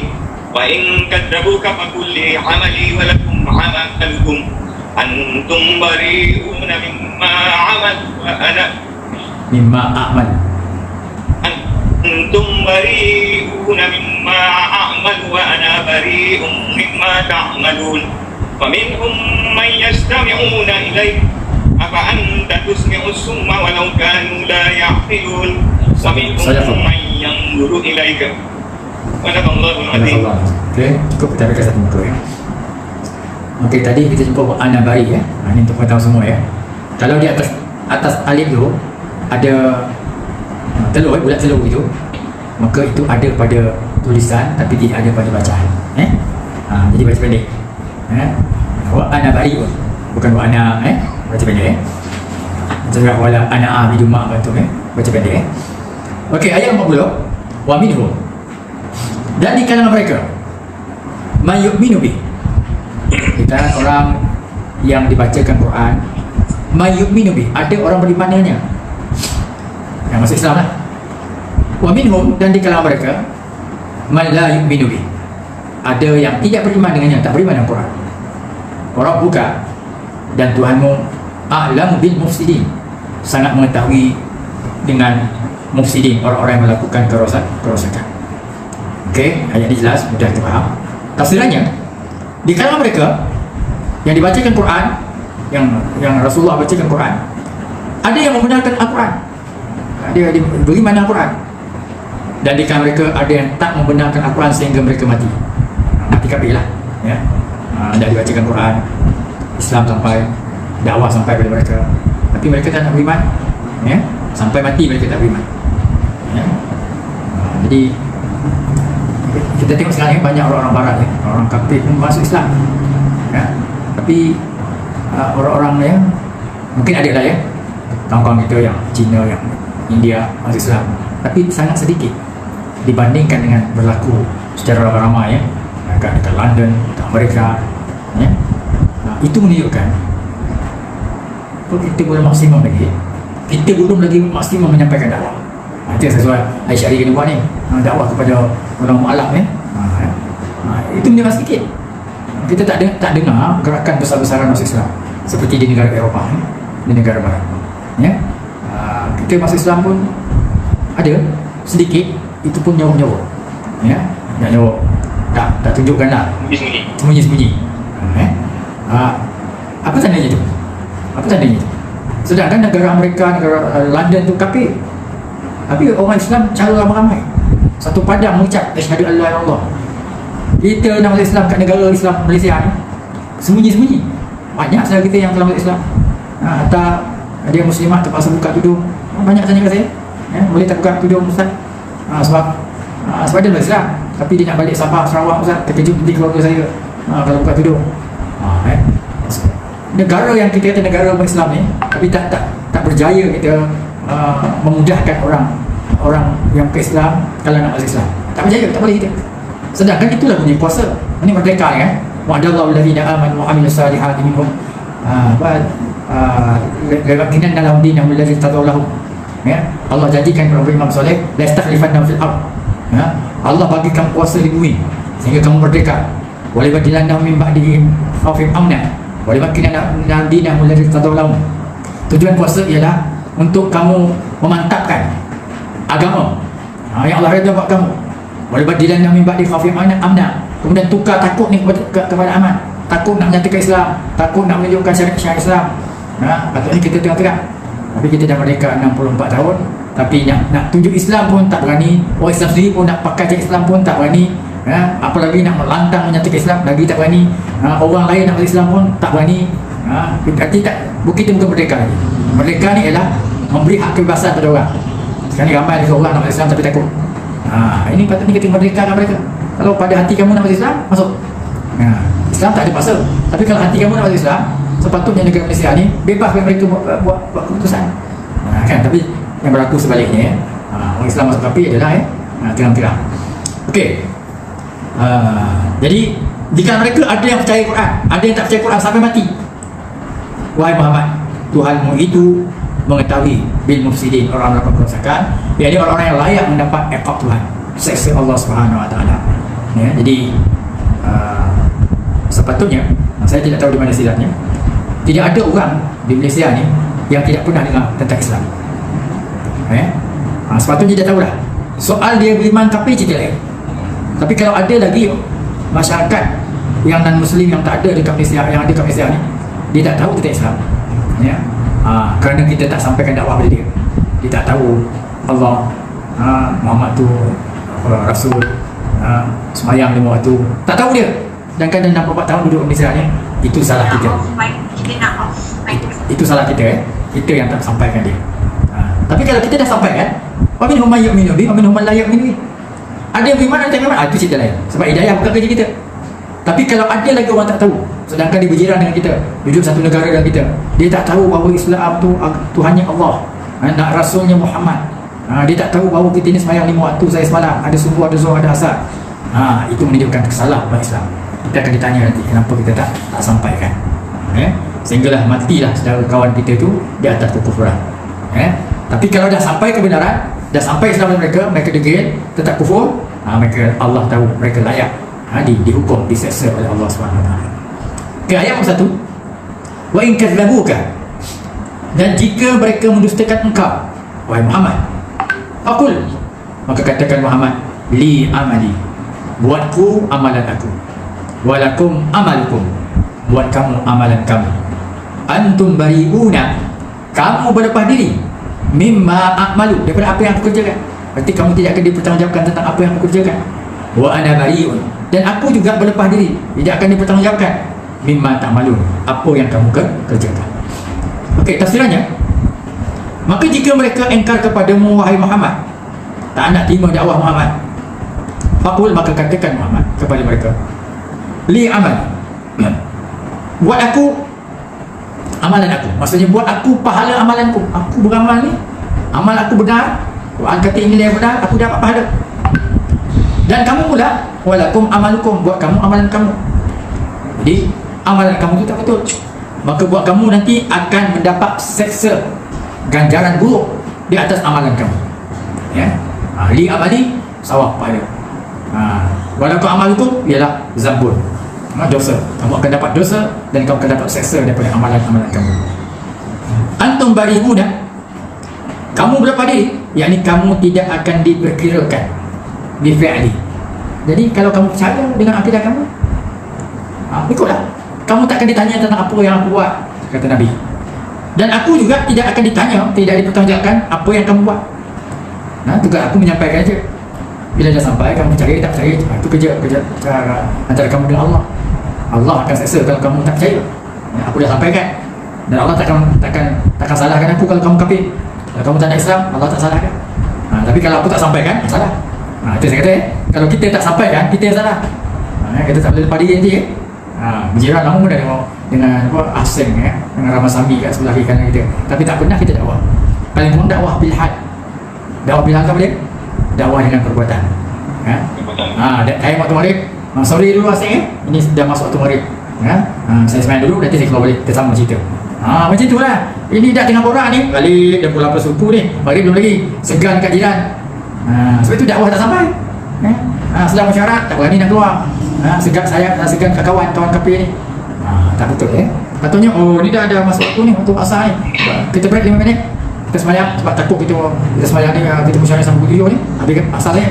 وَإِنْ كَذَّبُوكَ فَقُلْ لِي عَمَلِي وَلَكُمْ عَمَلُكُمْ أَنْتُمْ بَرِيئُونَ مِمَّا أَعْمَلُ أنتم بريئون مما أعمل وأنا بريء مما تعملون فمنهم من يستمعون إليك أفأنت تسمع الصم ولو كانوا لا يعقلون ومنهم من ينظر إليك صدق الله العظيم. Okey, cukup kita baca satu muka ya. Okey, tadi kita jumpa ana bari ya. Ini untuk tahu semua ya. Kalau di atas alif tu ada telur, bulat telur itu, maka itu ada pada tulisan tapi tidak ada pada bacaan. Jadi baca pendek. Wa ana bari bukan wa ana baca pendek. Jangan wala ana bi juma' betul baca pendek. Okey, ayat 40. Wa minhum, dan di kalangan mereka may yu'minu bi, kita orang yang dibacakan Quran, may yu'minu bi, ada orang beriman dengannya, yang masuk Islam lah. Wa minhum, dan di kalangan mereka man la yu'minu bi, ada yang tidak beriman dengannya, tak beriman dengan Quran. Orang buka, dan Tuhanmu a'lamu bil mufsidin, sangat mengetahui dengan mufsidin, orang-orang yang melakukan kerosakan. Okey, ayat ini jelas, mudah kita faham. Tafsirannya, di kalangan mereka yang dibacakan Quran, yang Rasulullah bacakan Quran, ada yang membenarkan Al-Quran, ada yang beriman dengan Al-Quran, dan di kalangan mereka ada yang tak membenarkan Al-Quran sehingga mereka mati kafir lah ya. Dah dibacakan Quran, Islam sampai, dakwah sampai kepada mereka, tapi mereka tak nak beriman ya, sampai mati mereka tak beriman ya. Jadi kita tengok sekarang ni banyak orang-orang barat ya, orang kafir pun masuk Islam ya. Tapi orang-orang yang mungkin ada lah ya, kawan-kawan kita yang Cina, yang India masuk Islam, tapi sangat sedikit dibandingkan dengan berlaku secara ramai ya, dekat London, dekat Amerika ya. Itu menunjukkan kita belum maksimum lagi, kita belum lagi maksimum menyampaikan dakwah. Itu yang sesuai Aisyari kena buat ni, dakwah kepada orang mu'alaf ya. Itu menjadi sedikit. Kita tak dengar gerakan besar-besaran masuk Islam seperti di negara Eropah ya, di negara Barat ya. Kita masuk Islam pun ada sedikit, itu pun nyawa-nyawa ya, nyawa tak tunjukkan lah, sembunyi-sembunyi apa tandanya tu? Apa tandanya tu? Sedangkan negara Amerika, negara London tu kafir, tapi orang Islam cara ramai-ramai satu padang mengucap asyhadu an la ilaha illallah. Kita nak masuk Islam kat negara Islam Malaysia ni sembunyi-sembunyi. Banyak sahaja kita yang telah masuk Islam, hatta dia muslimat terpaksa buka tudung. Banyak tanya kat saya ya, boleh tak buka tudung Ustaz? Sebab dia masuk Islam, tapi dia nak balik Sabah, Sarawak Ustaz, terkejut nanti keluarga saya kalau buka tudung negara yang kita kata negara Islam ni, tapi tak berjaya kita memudahkan orang yang ke Islam kalau nak masuk Islam. Tak berjaya, tak boleh kita. Sedangkan itulah bunyi puasa. Ini merdeka ni kan. Wa'adallahu alladhina amanu wa 'amilus salihati minhum lewakkinan dalam din yang alladhi tadawlahu. Ya, Allah janjikan kepada Imam Soleh, la yastakhlifannahum fil ardh. Ya, Allah bagikan kuasa di bumi sehingga kamu merdeka. Wa libadilannahum min ba'dihim khawfin amna. Wa limakkinan dalam din yang alladhi tadawlahu. Tujuan puasa ialah untuk kamu memantapkan agama yang Allah redha buat kamu. Wa libadilannahum min ba'di khawfin amna. Kemudian tukar takut ni kepada aman. Takut nak menyatakan Islam, takut nak menunjukkan syariat Islam. Patutnya kita tengah-tengah. Tapi kita dah merdeka 64 tahun, tapi nak tunjuk Islam pun tak berani. Orang Islam sendiri pun nak pakai cakap Islam pun tak berani. Apalagi nak melantang menyatakan Islam lagi tak berani. Orang lain nak masuk Islam pun tak berani. Berarti kita bukan merdeka lagi. Merdeka ni ialah memberi hak kebebasan pada orang. Sekarang ni ramai orang nak masuk Islam tapi takut. Ini patutnya kita merdekakan mereka. Kalau pada hati kamu nak masuk Islam, masuk. Islam tak ada paksa. Tapi kalau hati kamu nak masuk Islam, sepatutnya negara Malaysia ni bebas mereka buat keputusan. Kan, tapi yang berlaku sebaliknya, orang Islam masuk kafir adalah terang-terang. Okey. Jadi jika mereka ada yang percaya Quran, ada yang tak percaya Quran sampai mati. Wahai Muhammad, Tuhanmu itu mengetahui bil mufsidin, orang melakukan kerosakan, iaitu orang-orang yang layak mendapat iqab Tuhan, seksa Allah Subhanahu Wa Taala. Ya, jadi sepatutnya, saya tidak tahu di mana silapnya, tidak ada orang di Malaysia ni yang tidak pernah dengar tentang Islam. Sepatutnya dia tahulah. Soal dia beriman kafir cerita lain. Tapi kalau ada lagi masyarakat yang non-Muslim yang tak ada dekat Malaysia, yang ada dekat Malaysia ni, dia tak tahu tentang Islam. Ya. Kerana kita tak sampaikan dakwah pada dia. Dia tak tahu Allah, Muhammad tu Rasul, semayang 5 waktu. Tak tahu dia. Dan kan 64 tahun duduk di Malaysia ni, itu salah kita. Itu salah kita. Kita yang tak sampaikan dia. Tapi kalau kita dah sampaikan, wa minhum may yu'minu bi wa minhum man la yu'minu bi. Ada yang beriman, ada yang tak beriman. Itu cerita lain. Sebab hidayah bukan kerja kita. Tapi kalau ada lagi orang tak tahu, sedangkan dia berjiran dengan kita, duduk satu negara dengan kita, dia tak tahu bahawa Islam tu Tuhannya Allah, nak Rasulnya Muhammad. Dia tak tahu bahawa kita ni semayang 5 waktu saya semalam, ada subuh, ada zuhur, ada asar. Itu menunjukkan kesalahan dalam Islam. Kita akan ditanya nanti kenapa kita tak sampaikan. Sehinggalah matilah saudara kawan kita tu di atas kekufuran. Tapi kalau dah sampai kebenaran, dah sampai Islam mereka degil, tetap kufur, mereka, Allah tahu mereka layak dihukum, diseksa oleh Allah SWT. Okay, ayat yang 1, wa in kadzabuka, dan jika mereka mendustakan engkau wahai Muhammad, aqul, maka katakan Muhammad, li amali, buatku amalan aku, walakum amalukum, buat kamu amalan kamu, antum bari'una, kamu berlepas diri, mimma a'malu, daripada apa yang aku kerjakan. Berarti kamu tidak akan dipertanggungjawabkan tentang apa yang aku kerjakan. Wa ana bari'un, dan aku juga berlepas diri, tidak akan dipertanggungjawabkan mimma ta'malun, apa yang kamu kerjakan. Okey, tafsirannya, maka jika mereka engkar kepadamu wahai Muhammad, tak nak terima dakwah Muhammad, faqul, maka katakan Muhammad kepada mereka, li amal, buat aku amalan aku. Maksudnya buat aku pahala amalanku. Aku beramal ni, amal aku benar, Quran kata ini yang benar, aku dapat pahala. Dan kamu pula, walakum amalukum, buat kamu amalan kamu. Jadi amalan kamu itu tak betul, maka buat kamu nanti akan mendapat seksa, ganjaran buruk di atas amalan kamu. Ya, li amali, sawah pahala. Walakum amalukum ialah zambun, dosa. Kamu akan dapat dosa dan kamu akan dapat seksa daripada amalan-amalan kamu. Antum bari'una, kamu berlepas diri, yakni kamu tidak akan diperkirakan bifi'li. Jadi kalau kamu percaya dengan akidah kamu, ikutlah. Kamu tak akan ditanya tentang apa yang aku buat, kata Nabi. Dan aku juga tidak akan ditanya, tidak dipertanggungjawabkan apa yang kamu buat. Tugas aku menyampaikan saja. Bila dah sampai, kamu percaya tak percaya, itu kerja antara kamu dengan Allah. Allah akan seksa kalau kamu tak percaya. Aku dah sampaikan, dan Allah takkan salahkan aku kalau kamu kafir. Kalau kamu tak nak Islam, Allah tak salahkan. Tapi kalau aku tak sampaikan, salah. Itu saya kata, kalau kita tak sampaikan, kita yang salah. Kita tak boleh lepas diri nanti. Berjiran lama dah dengan apa asing dengan Ramasami kat sebelah kiri kanan kita. Tapi tak pernah kita dakwah. Paling kurang dakwah bil had. Dakwah bil had apa dia? Dakwah dengan perbuatan. Saya waktu maghrib. Sorry dulu asing Ini dah masuk waktu maghrib. Saya sembahyang dulu, nanti saya keluar balik. Kita sama cerita. Macam tu lah. Ini dah tengah borak ni. Balik dah pukul 8 subuh ni. Maghrib belum lagi. Segan kat jiran. Sebab itu dakwah tak sampai. Sedang mesyuarat, tak berani nak keluar. Segan kat kawan kafe ni. Tak betul Patutnya, ni dah ada masuk waktu ni, waktu asar ni. Kita break 5 minit. Kita sembahyang sebab takut kita sembahyang ni, kita mesyuarat sama video ni. Habis asar ni.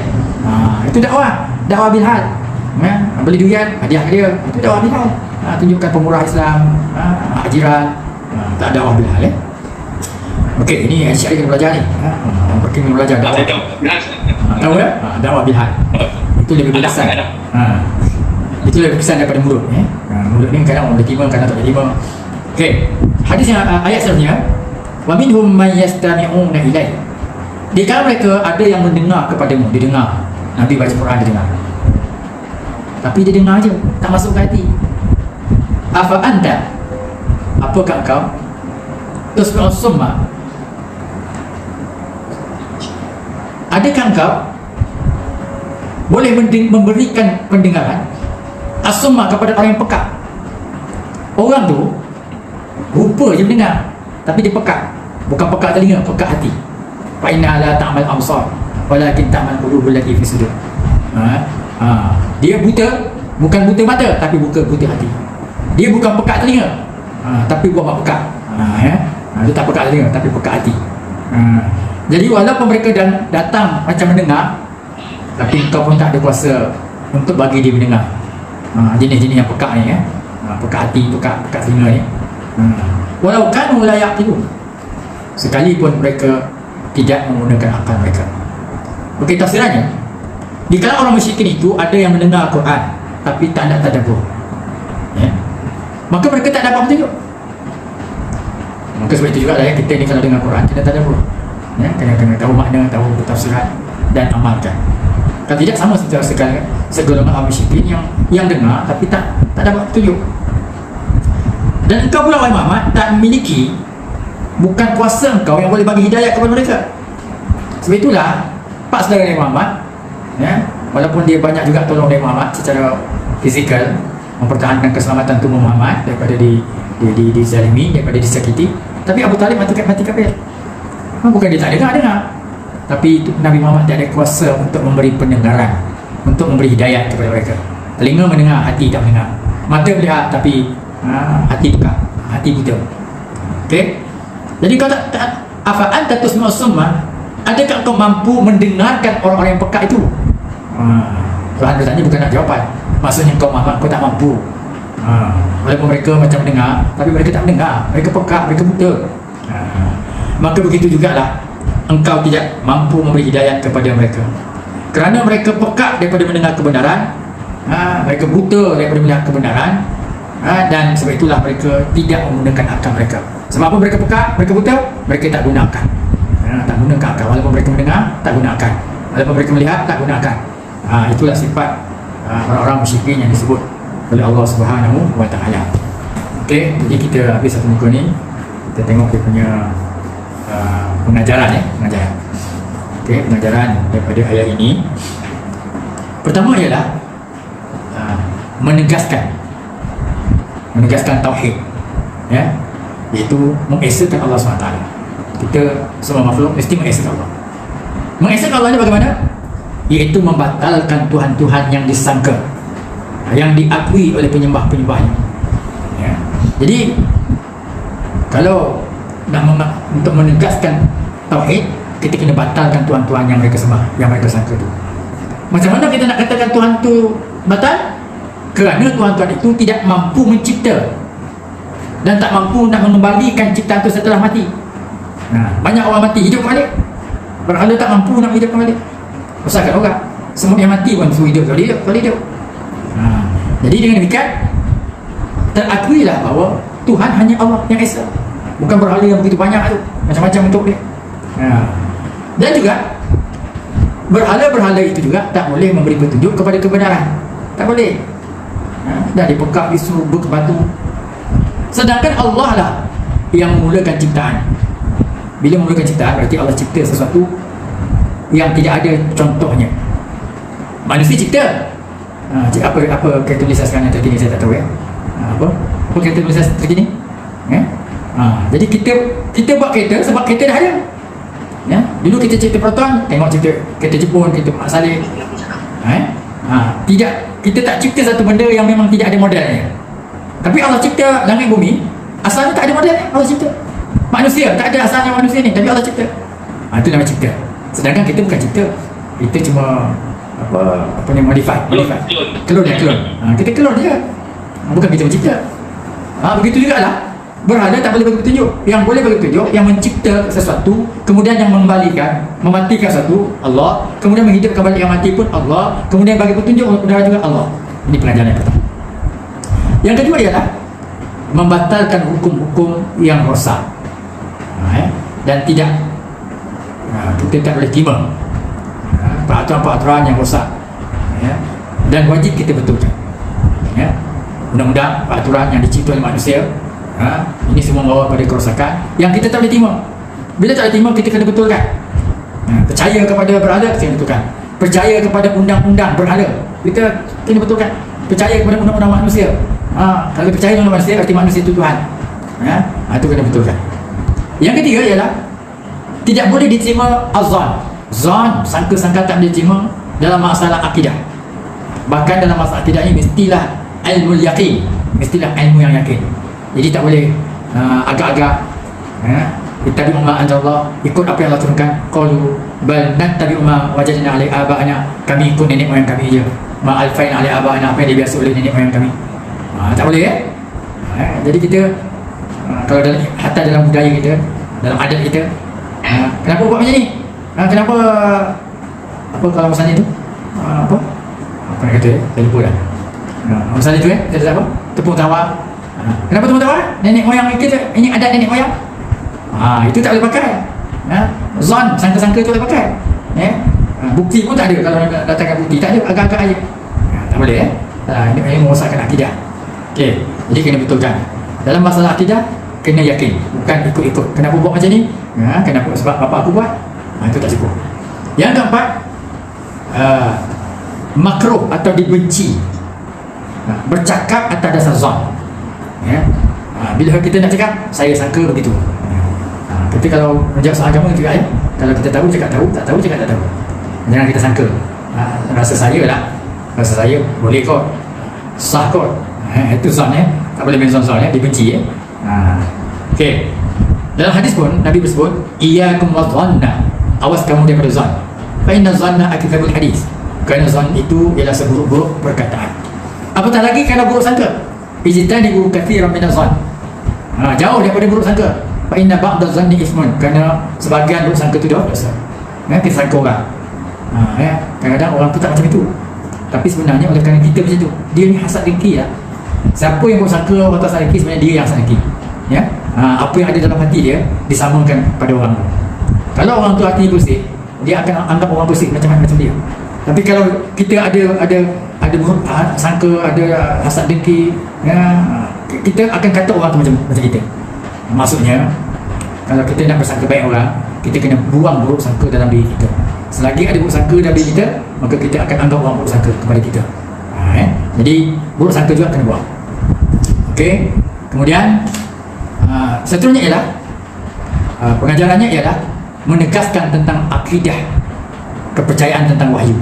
Itu dakwah bil had. Beli durian, hadiah dia. Itu dakwah bil had. Tunjukkan pemurah Islam, jiran. Tak dakwah bil had. Okey, ini Syekh kena belajar ni. Kena belajar dakwah. Tahu dakwah bil had. Itu lebih berkesan. Itu lebih berkesan daripada mulut. Mulut ni kadang boleh terima, kadang tak boleh terima. Okey, hadis yang ayat seterusnya, wa minhum man yastami'una ilai. Di kalangan mereka ada yang mendengar kepadamu, dia dengar. Nabi baca Quran dia dengar. Tapi dia dengar aja, tak masuk ke hati. Afa anta? Apakah kau? Tusmi'u summa? Adakah engkau boleh memberikan pendengaran as-summa kepada orang yang pekak? Orang tu rupa je mendengar, tapi dia pekak. Bukan pekak telinga, pekak hati. Fa inna la ta'mal absar walakin ta'mal qulubul lati fi sudur. Dia buta, bukan buta mata, tapi buta hati. Dia bukan pekak telinga, tapi buat pekak. Dia tak pekak telinga, tapi pekak hati. Jadi walaupun mereka datang macam mendengar, tapi kau pun tak ada kuasa untuk bagi dia mendengar. Jenis-jenis yang pekak ni pekak hati, pekak telinga ni. Walau kanu la yaqilun, sekalipun mereka tidak menggunakan akal mereka. Okey, tafsirannya, di kalangan orang musyrikin itu ada yang mendengar Quran tapi tak ada tadabbur. Maka mereka tak dapat petunjuk. Maka sebab itu juga lah kita ni kalau dengar Quran kita tadabbur. Kena tahu makna, tahu tafsiran dan amalkan. Kalau tidak, sama seperti segolongan orang musyrikin yang dengar tapi tak dapat petunjuk. Dan engkau pula wahai Muhammad tak memiliki, bukan kuasa engkau yang boleh bagi hidayah kepada mereka. Sebab itulah Pak saudara Nabi Muhammad, walaupun dia banyak juga tolong Nabi Muhammad secara fizikal, mempertahankan keselamatan tubuh Muhammad daripada dizalimi, daripada disakiti, tapi Abu Talib mati kafir. Bukan dia tak dengar, tapi Nabi Muhammad tak ada kuasa untuk memberi pendengaran, untuk memberi hidayah kepada mereka. Telinga mendengar, hati tak mendengar. Mata melihat, tapi hati pekak, hati buta. Okey. Jadi kau tak afa anta tusmi'u summa, adakah kau mampu mendengarkan orang-orang yang pekak itu? Tuhan bertanya bukan nak jawapan. Maksudnya kau Muhammad, kau tak mampu. Walaupun mereka macam mendengar, tapi mereka tak mendengar. Mereka pekak, mereka buta. Maka begitu jugalah engkau tidak mampu memberi hidayah kepada mereka, kerana mereka pekak daripada mendengar kebenaran, mereka buta daripada melihat kebenaran, dan sebab itulah mereka tidak menggunakan akal mereka. Sebab apa mereka pekak, mereka buta? Mereka tak guna akal. Tak guna akal. Walaupun mereka mendengar, tak guna akal. Walaupun mereka melihat, tak guna akal. Itulah sifat orang-orang musyrikin yang disebut oleh Allah Subhanahu wa Ta'ala. Okey, jadi kita habis satu muka ni, kita tengok dia punya pengajaran. Okey, pengajaran daripada ayat ini. Pertama ialah menegaskan tauhid, iaitu mengesahkan Allah SWT. Kita semua makhluk mesti mengesahkan Allah. Mengesahkan Allah ni bagaimana? Iaitu membatalkan Tuhan-Tuhan yang disangka, yang diakui oleh penyembah-penyembahnya. Jadi kalau untuk menegaskan tauhid, kita kena batalkan Tuhan-Tuhan yang mereka sembah, yang mereka sangka itu. Macam mana kita nak katakan Tuhan itu batal? Kerana Tuhan-Tuhan itu tidak mampu mencipta dan tak mampu nak mengembalikan ciptaan itu setelah mati. Banyak orang mati hidup balik, berhala tak mampu nak hidup kembali. Usahakan orang, semua yang mati pun suruh hidup kembali hidup. Jadi dengan demikian terakuilah bahawa Tuhan hanya Allah yang esa, bukan berhala yang begitu banyak tu, macam-macam bentuk dia. Dan juga berhala-berhala itu juga tak boleh memberi petunjuk kepada kebenaran, tak boleh. Dah dipekak di surga ke batu. Sedangkan Allah lah yang mulakan ciptaan. Bila mulakan ciptaan, berarti Allah cipta sesuatu yang tidak ada contohnya. Manusia cipta. Apa kategori sekarang yang terkini saya tak tahu ya. Apa kategori terkini? Jadi kita buat kereta sebab kereta dah ada. Ya, dulu kita cipta Proton, tengok cipta kereta Jepun, kereta Mak Saleh. Tidak, kita tak cipta satu benda yang memang tidak ada modelnya. Tapi Allah cipta langit bumi, asalnya tak ada modelnya. Allah cipta. Manusia tak ada asalnya manusia ni, tapi Allah cipta. Itu nama cipta. Sedangkan kita bukan cipta. Kita cuma apa ni modify. Kelon dia. Kita kelon dia. Bukan kita mencipta. Begitu juga lah. Berhala tak boleh bagi petunjuk. Yang boleh bagi petunjuk, yang mencipta sesuatu, kemudian yang mengembalikan, mematikan sesuatu, Allah. Kemudian menghidupkan balik yang mati pun Allah. Kemudian bagi petunjuk udara juga Allah. Ini pengajaran yang pertama. Yang kedua ialah membatalkan hukum-hukum yang rosak, dan tidak kita tak boleh terima peraturan-peraturan yang rosak, dan wajib kita betulkan. Undang-undang, peraturan yang dicipta oleh manusia, ini semua membawa pada kerosakan yang kita tak boleh terima. Bila tak boleh terima, kita kena betulkan. Percaya kepada berhala, kita kena betulkan. Percaya kepada undang-undang berhala, kita kena betulkan. Percaya kepada undang-undang manusia, kalau percaya dengan manusia, arti manusia itu Tuhan. Itu kena betulkan. Yang ketiga ialah tidak boleh diterima azan. Zan, sangka-sangka tak boleh diterima dalam masalah akidah. Bahkan dalam masalah akidah ini mestilah ilmu yakin, mestilah ilmu yang yakin. Jadi tak boleh agak-agak tabi'u ma anzalallah, ikut apa yang Allah turunkan. Qalu bal nattabi'u ma wajadna 'alaihi aba'ana, kami ikut nenek moyang kami je. Ma alfaina 'alaihi aba'ana, apa yang dibiasa oleh nenek moyang kami. Tak boleh ya. Jadi kita kalau hatta dalam budaya kita, dalam adat kita, kenapa buat macam ni? Kenapa kalau misalnya tu apa nak kata saya lupa dah. Misalnya tu kita apa? Tepung tawar. Kenapa tepung tawar? Nenek moyang kita, ini adat nenek moyang. Itu tak boleh pakai. Zon, sangka-sangka tu boleh pakai. Bukti pun tak ada. Kalau datangkan bukti tak ada, agak-agak aja. Tak boleh ini merosakkan akidah. Okey, jadi kena betulkan. Dalam masalah akidah kena yakin, bukan ikut-ikut. Kenapa buat macam ni? Kenapa? Sebab apa aku buat? Itu tak cukup. Yang keempat, makruh atau dibenci, bercakap atas dasar zon. Bila kita nak cakap, saya sangka begitu. Kita kalau menjawab soal agama juga kalau kita tahu cakap tahu, tak tahu cakap tak tahu. Jangan kita sangka. Rasa saya lah, rasa saya boleh kot, sah kot. Itu zon tak boleh main zon-zon dibenci Okey. Dalam hadis pun Nabi bersebut, iyyakum wadhanna, awas kamu daripada zon. Fa inna dhanna akdzabul hadis. Kerana zon itu ialah seburuk-buruk perkataan. Apatah lagi kerana buruk sangka. Ijtanibu katsiran minaz zon. Jauh daripada buruk sangka. Fa inna ba'da dhanni ismun. Kerana sebahagian buruk sangka itu dosa. Kita sangka orang. Kadang-kadang orang tu tak macam itu. Tapi sebenarnya oleh kerana kita macam tu, dia ni hasad dengki lah. Siapa yang buruk sangka orang tu hasad dengki, sebenarnya dia yang hasad dengki. Apa yang ada dalam hati dia disamakan pada orang tu. Kalau orang tu hati bersih, dia akan anggap orang bersih macam dia. Tapi kalau kita ada buruk sangka, ada hasad dengki, kita akan kata orang tu macam kita. Maksudnya, kalau kita nak bersangka baik orang, kita kena buang buruk sangka dalam diri kita. Selagi ada buruk sangka dalam diri kita, maka kita akan anggap orang buruk sangka kepada kita. Jadi buruk sangka juga kena buang. Okey. Kemudian seterusnya ialah pengajarannya ialah menegaskan tentang akidah, kepercayaan tentang wahyu,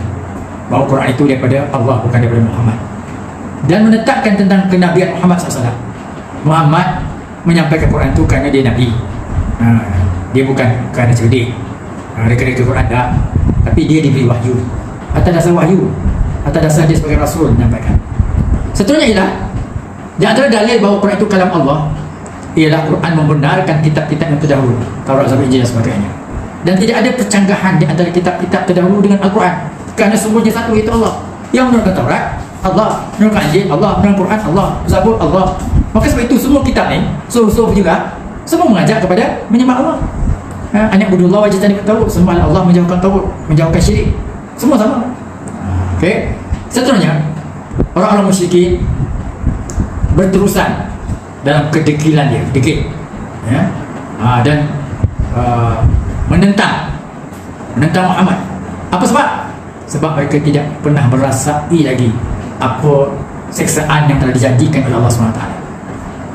bahawa Quran itu daripada Allah, bukan daripada Muhammad, dan menetapkan tentang kenabian Muhammad SAW. Muhammad menyampaikan Quran itu kerana dia Nabi, dia bukan kerana cerdik, dia kena ke Quran dah, tapi dia diberi wahyu atas dasar wahyu, atas dasar dia sebagai Rasul menyampaikan. Seterusnya ialah di antara dalil bahawa Quran itu kalam Allah ialah Quran membenarkan kitab-kitab yang terdahulu, Taurat, Zabur, Injil dan sebagainya. Dan tidak ada percanggahan di antara kitab-kitab terdahulu dengan Al-Quran, kerana semuanya satu, iaitu Allah. Yang menurunkan Taurat Allah, menurunkan Injil Allah, menurunkan Quran Allah, Zabur Allah. Maka sebab itu semua kitab ni, suhuf juga, semua mengajak kepada menyembah Allah. Anak budullah wajib tahu, sembah Allah, menjauhkan tauhid, menjauhkan syirik. Semua sama. Okey. Seterusnya, orang-orang musyrikin berterusan dalam kedekilan dia, dekil, ya, dan menentang Muhammad. Apa sebab? Sebab mereka tidak pernah merasai lagi apa seksaan yang telah dijanjikan oleh Allah SWT.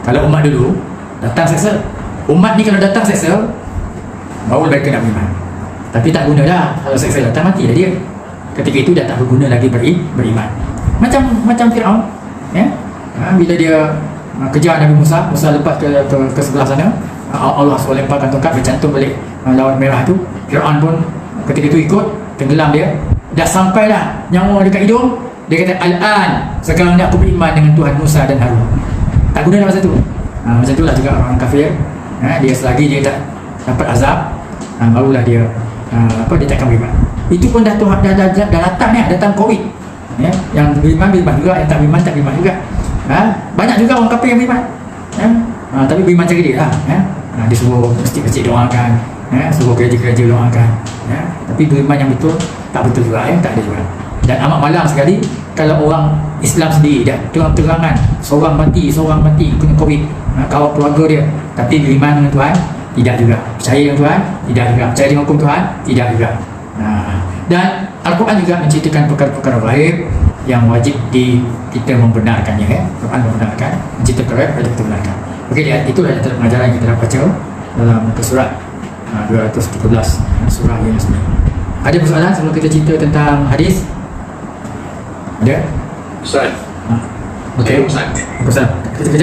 Kalau umat dulu datang seksa, umat ni kalau datang seksa baru mereka nak beriman. Tapi tak guna dah, kalau seksa datang mati dah dia. Ketika itu dah tak berguna lagi beriman. Macam Fir'aun, ya? Bila dia kejar Nabi Musa lepas ke sebelah sana, Allah SWT lemparkan tongkat, bercantum balik Laut Merah tu. Fir'aun pun ketika itu ikut, tenggelam dia. Dah sampai dah nyawa dekat hidung, dia kata, al-an, sekarang ni aku beriman dengan Tuhan Musa dan Harun. Tak guna dah masa tu. Macam itulah juga orang kafir, dia selagi dia tak dapat azab, barulah dia dia takkan beriman. Itu pun dah datang ni, datang Covid, ya? Yang beriman juga, yang tak beriman juga. Banyak juga orang kafir yang beriman, tapi beriman cara dia lah, dia suruh masjid-masjid doakan, suruh gereja-gereja doakan, tapi beriman yang betul tak betul juga, tak ada juga. Dan amat malang sekali kalau orang Islam sendiri dah terang-terangan seorang mati kena Covid, kawal keluarga dia, tapi beriman dengan Tuhan tidak juga, percaya dengan Tuhan tidak juga, percaya dengan hukum Tuhan tidak juga. Dan Al-Quran juga menceritakan perkara-perkara gaib yang wajib kita membenarkannya, Al-Quran membenarkan, menceritakan perkara gaib wajib kita benarkan. Okey, itulah antara pengajaran yang kita dapat baca dalam muka surat 213, surah Yunus ni. Ada persoalan sebelum kita cerita tentang hadis? Ada? Ustaz. Okey. Ustaz. Ustaz. Kejap.